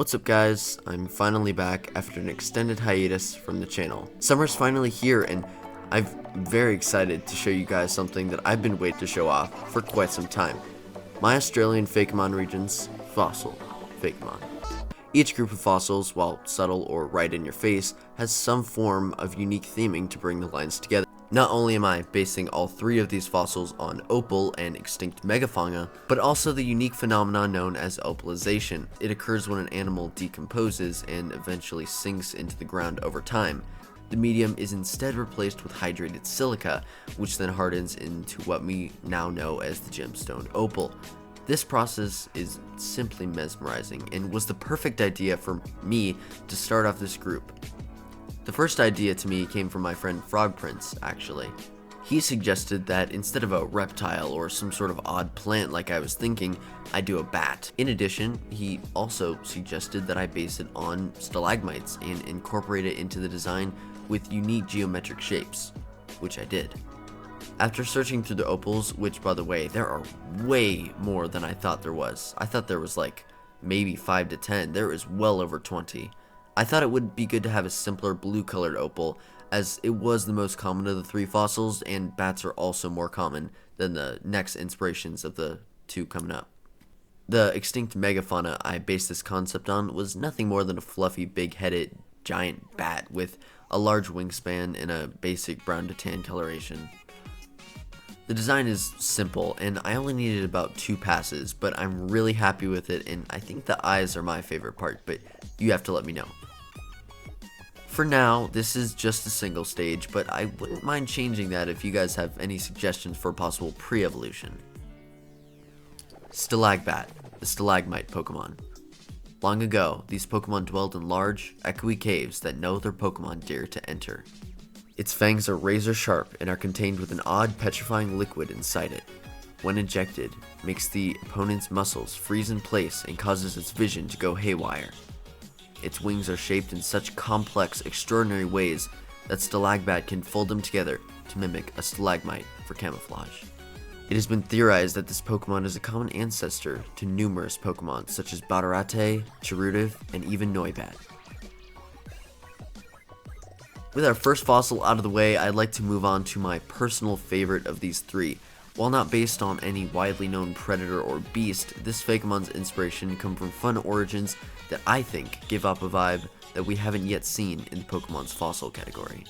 What's up guys, I'm finally back after an extended hiatus from the channel. Summer's finally here and I'm very excited to show you guys something that I've been waiting to show off for quite some time. My Australian Fakemon region's Fossil Pokémon. Each group of fossils, while subtle or right in your face, has some form of unique theming to bring the lines together. Not only am I basing all three of these fossils on opal and extinct megafauna, but also the unique phenomenon known as opalization. It occurs when an animal decomposes and eventually sinks into the ground over time. The medium is instead replaced with hydrated silica, which then hardens into what we now know as the gemstone opal. This process is simply mesmerizing and was the perfect idea for me to start off this group. The first idea to me came from my friend Frog Prince, actually. He suggested that instead of a reptile or some sort of odd plant like I was thinking, I do a bat. In addition, he also suggested that I base it on stalagmites and incorporate it into the design with unique geometric shapes, which I did. After searching through the opals, which by the way, there are way more than I thought there was. I thought there was like maybe 5 to 10, there is well over 20. I thought it would be good to have a simpler blue colored opal, as it was the most common of the three fossils, and bats are also more common than the next inspirations of the two coming up. The extinct megafauna I based this concept on was nothing more than a fluffy, big-headed, giant bat with a large wingspan and a basic brown to tan coloration. The design is simple, and I only needed about 2 passes, but I'm really happy with it, and I think the eyes are my favorite part, but you have to let me know. For now, this is just a single stage, but I wouldn't mind changing that if you guys have any suggestions for possible pre-evolution. Stylagbat, the stalagmite Pokemon. Long ago, these Pokemon dwelled in large, echoey caves that no other Pokemon dare to enter. Its fangs are razor sharp and are contained with an odd petrifying liquid inside it. When injected, makes the opponent's muscles freeze in place and causes its vision to go haywire. Its wings are shaped in such complex, extraordinary ways that Stylagbat can fold them together to mimic a stalagmite for camouflage. It has been theorized that this Pokemon is a common ancestor to numerous Pokemon such as Batorate, Cherudiv, and even Noibat. With our first fossil out of the way, I'd like to move on to my personal favorite of these three. While not based on any widely known predator or beast, this Fakemon's inspiration comes from fun origins that I think give up a vibe that we haven't yet seen in the Pokemon's fossil category.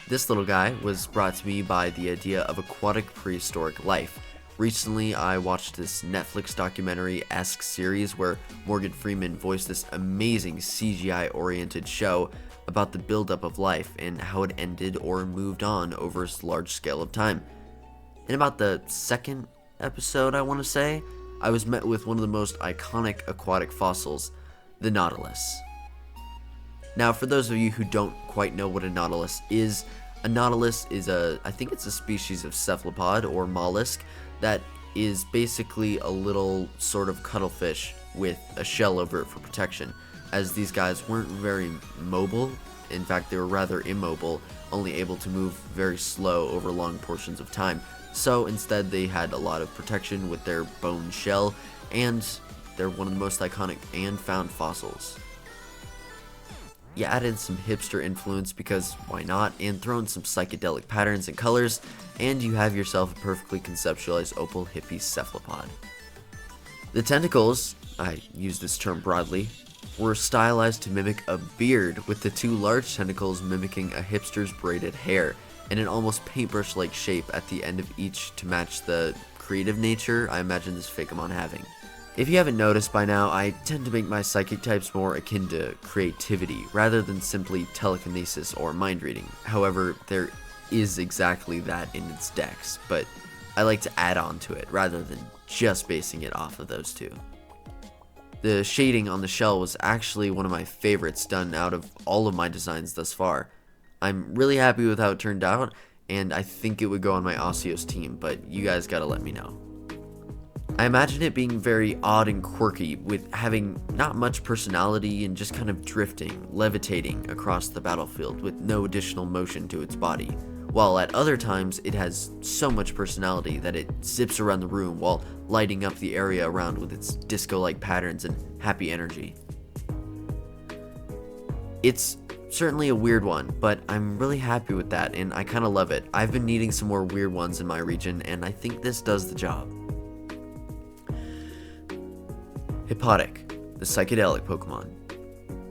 This little guy was brought to me by the idea of aquatic prehistoric life. Recently, I watched this Netflix documentary-esque series where Morgan Freeman voiced this amazing CGI-oriented show about the buildup of life and how it ended or moved on over a large scale of time. In about the second episode, I want to say, I was met with one of the most iconic aquatic fossils, the Nautilus. Now, for those of you who don't quite know what a Nautilus is I think it's a species of cephalopod or mollusk that is basically a little sort of cuttlefish with a shell over it for protection, as these guys weren't very mobile. In fact, they were rather immobile, only able to move very slow over long portions of time. So instead they had a lot of protection with their bone shell, and they're one of the most iconic and found fossils. You added some hipster influence because why not, and throw in some psychedelic patterns and colors, and you have yourself a perfectly conceptualized opal hippie cephalopod. The tentacles, I use this term broadly, were stylized to mimic a beard, with the 2 large tentacles mimicking a hipster's braided hair, and an almost paintbrush-like shape at the end of each to match the creative nature I imagine this Fakemon having. If you haven't noticed by now, I tend to make my psychic types more akin to creativity, rather than simply telekinesis or mind reading. However, there is exactly that in its dex, but I like to add on to it, rather than just basing it off of those two. The shading on the shell was actually one of my favorites done out of all of my designs thus far. I'm really happy with how it turned out, and I think it would go on my Ausseos team, but you guys gotta let me know. I imagine it being very odd and quirky, with having not much personality and just kind of drifting, levitating across the battlefield with no additional motion to its body, while at other times it has so much personality that it zips around the room while lighting up the area around with its disco-like patterns and happy energy. It's certainly a weird one, but I'm really happy with that, and I kind of love it. I've been needing some more weird ones in my region, and I think this does the job. Hypodic, the psychedelic Pokemon.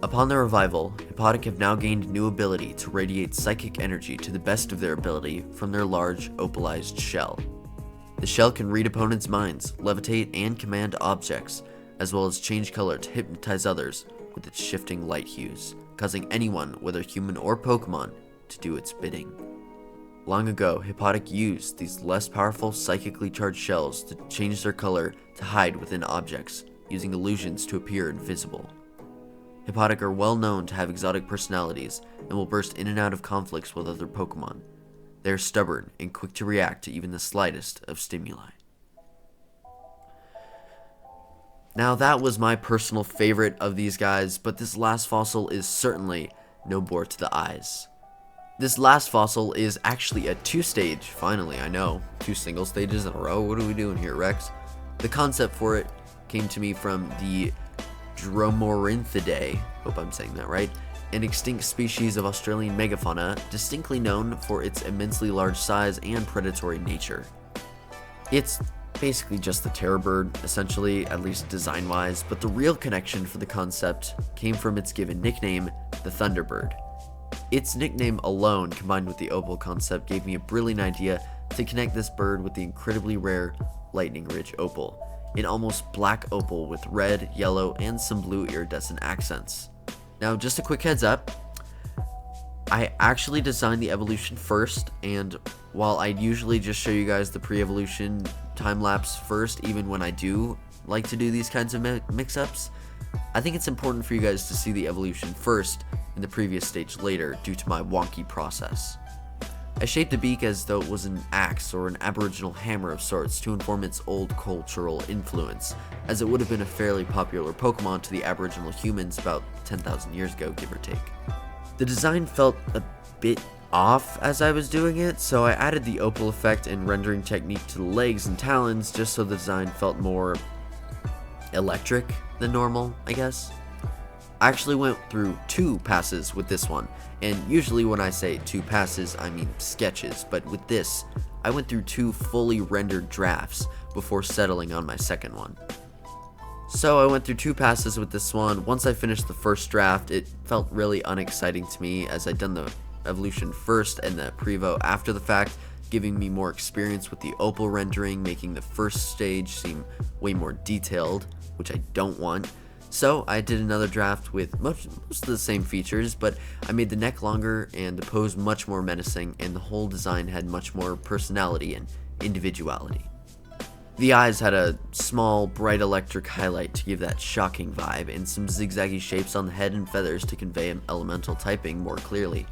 Upon their revival, Hypodic have now gained a new ability to radiate psychic energy to the best of their ability from their large, opalized shell. The shell can read opponents' minds, levitate, and command objects, as well as change color to hypnotize others with its shifting light hues, causing anyone, whether human or Pokemon, to do its bidding. Long ago, Hypodic used these less powerful psychically charged shells to change their color to hide within objects, using illusions to appear invisible. Hypodic are well known to have exotic personalities and will burst in and out of conflicts with other Pokemon. They are stubborn and quick to react to even the slightest of stimuli. Now that was my personal favorite of these guys, but this last fossil is certainly no bore to the eyes. This last fossil is actually a 2-stage, finally, I know, 2 single stages in a row. What are we doing here, Rex? The concept for it came to me from the Dromorinthidae, hope I'm saying that right, an extinct species of Australian megafauna distinctly known for its immensely large size and predatory nature. It's basically just the terror bird, essentially, at least design-wise, but the real connection for the concept came from its given nickname, the Thunderbird. Its nickname alone, combined with the opal concept, gave me a brilliant idea to connect this bird with the incredibly rare Lightning Ridge opal, an almost black opal with red, yellow, and some blue iridescent accents. Now, just a quick heads up, I actually designed the evolution first, and while I usually just show you guys the pre-evolution time-lapse first, even when I do like to do these kinds of mix-ups, I think it's important for you guys to see the evolution first and the previous stage later due to my wonky process. I shaped the beak as though it was an axe or an aboriginal hammer of sorts to inform its old cultural influence, as it would have been a fairly popular Pokemon to the aboriginal humans about 10,000 years ago, give or take. The design felt a bit off as I was doing it, so I added the opal effect and rendering technique to the legs and talons just so the design felt more electric than normal, I guess. I actually went through 2 passes with this one, and usually when I say 2 passes, I mean sketches, but with this, I went through 2 fully rendered drafts before settling on my second one. So I went through 2 passes with this one. Once I finished the first draft, it felt really unexciting to me as I'd done the evolution first and the prevo after the fact, giving me more experience with the opal rendering, making the first stage seem way more detailed, which I don't want. So I did another draft with most of the same features, but I made the neck longer and the pose much more menacing, and the whole design had much more personality and individuality. The eyes had a small, bright electric highlight to give that shocking vibe, and some zigzaggy shapes on the head and feathers to convey elemental typing more clearly.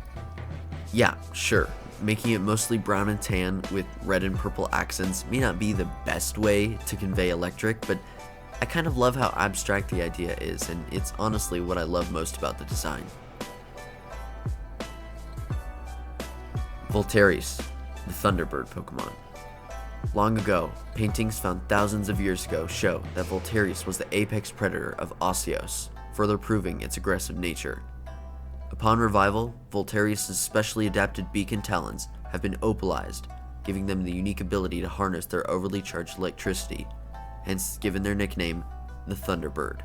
Yeah, sure, making it mostly brown and tan with red and purple accents may not be the best way to convey electric, but I kind of love how abstract the idea is, and it's honestly what I love most about the design. Volterris, the Thunderbird Pokemon. Long ago, paintings found thousands of years ago show that Volterris was the apex predator of Ausseos, further proving its aggressive nature. Upon revival, Volterris' specially adapted beak and talons have been opalized, giving them the unique ability to harness their overly charged electricity, hence given their nickname, the Thunderbird.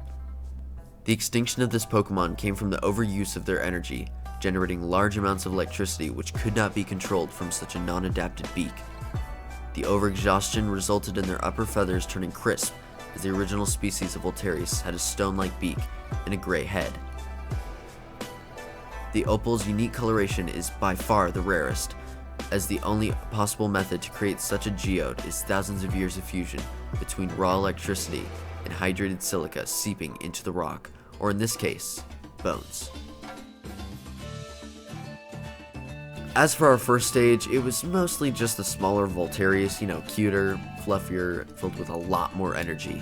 The extinction of this Pokemon came from the overuse of their energy, generating large amounts of electricity which could not be controlled from such a non-adapted beak. The overexhaustion resulted in their upper feathers turning crisp, as the original species of Volterris had a stone-like beak and a gray head. The opal's unique coloration is by far the rarest, as the only possible method to create such a geode is thousands of years of fusion between raw electricity and hydrated silica seeping into the rock, or in this case, bones. As for our first stage, it was mostly just a smaller Volterris, cuter, fluffier, filled with a lot more energy.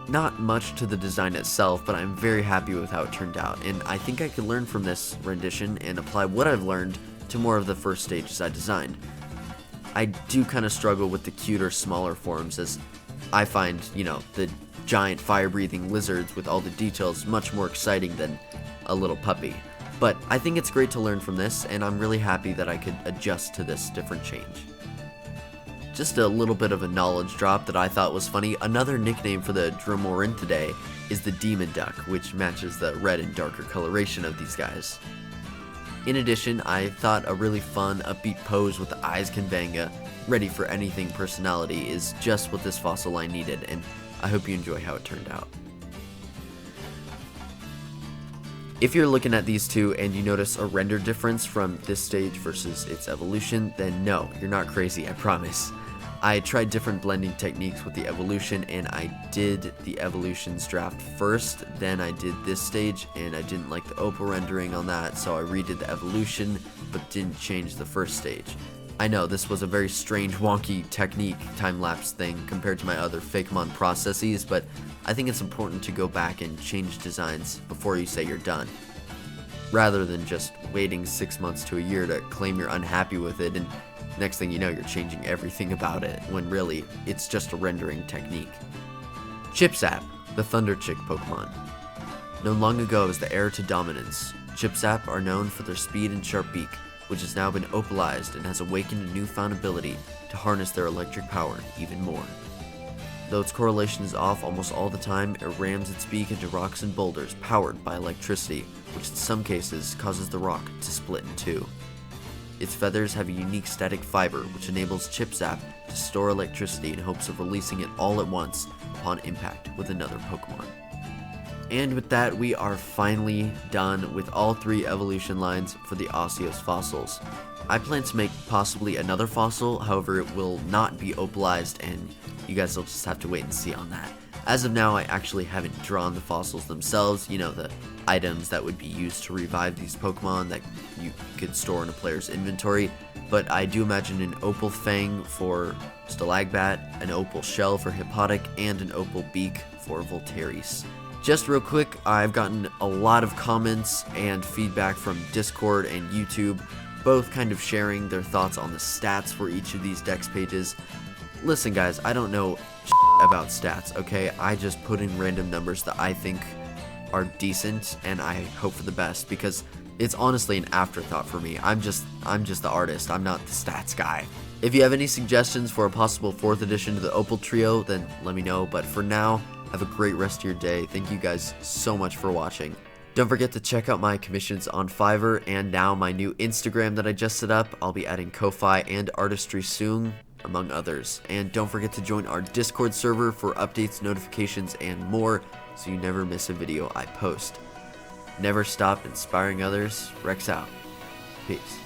Not much to the design itself, but I'm very happy with how it turned out, and I think I could learn from this rendition and apply what I've learned to more of the first stages I designed. I do kind of struggle with the cuter, smaller forms, as I find, the giant fire-breathing lizards with all the details much more exciting than a little puppy. But I think it's great to learn from this, and I'm really happy that I could adjust to this different change. Just a little bit of a knowledge drop that I thought was funny. Another nickname for the Dromorinthidae is the Demon Duck, which matches the red and darker coloration of these guys. In addition, I thought a really fun, upbeat pose with the eyes Kanbanga, ready for anything personality, is just what this fossil line needed, and I hope you enjoy how it turned out. If you're looking at these two and you notice a render difference from this stage versus its evolution, then no, you're not crazy, I promise. I tried different blending techniques with the evolution, and I did the evolutions draft first, then I did this stage, and I didn't like the opal rendering on that, so I redid the evolution, but didn't change the first stage. I know, this was a very strange, wonky technique, time-lapse thing, compared to my other Fakemon processes, but I think it's important to go back and change designs before you say you're done, rather than just waiting 6 months to a year to claim you're unhappy with it, and next thing you know, you're changing everything about it, when really, it's just a rendering technique. Chipzap, the Thunder Chick Pokemon. Known long ago as the heir to dominance, Chipzap are known for their speed and sharp beak, which has now been opalized and has awakened a newfound ability to harness their electric power even more. Though its correlation is off almost all the time, it rams its beak into rocks and boulders powered by electricity, which in some cases causes the rock to split in two. Its feathers have a unique static fiber which enables Chipzap to store electricity in hopes of releasing it all at once upon impact with another Pokemon. And with that, we are finally done with all 3 evolution lines for the Ausseos fossils. I plan to make possibly another fossil, however it will not be opalized, and you guys will just have to wait and see on that. As of now, I actually haven't drawn the fossils themselves, the items that would be used to revive these Pokemon that you could store in a player's inventory, but I do imagine an opal fang for Stylagbat, an opal shell for Hypodic, and an opal beak for Volterris. Just real quick, I've gotten a lot of comments and feedback from Discord and YouTube, both kind of sharing their thoughts on the stats for each of these dex pages. Listen guys, I don't know about stats, okay? I just put in random numbers that I think are decent, and I hope for the best, because it's honestly an afterthought for me. I'm just the artist, I'm not the stats guy. If you have any suggestions for a possible 4th edition to the Opal Trio, then let me know, but for now, have a great rest of your day. Thank you guys so much for watching. Don't forget to check out my commissions on Fiverr, and now my new Instagram that I just set up. I'll be adding Ko-Fi and Artistry soon, among others. And don't forget to join our Discord server for updates, notifications, and more, so you never miss a video I post. Never stop inspiring others. Rex out. Peace.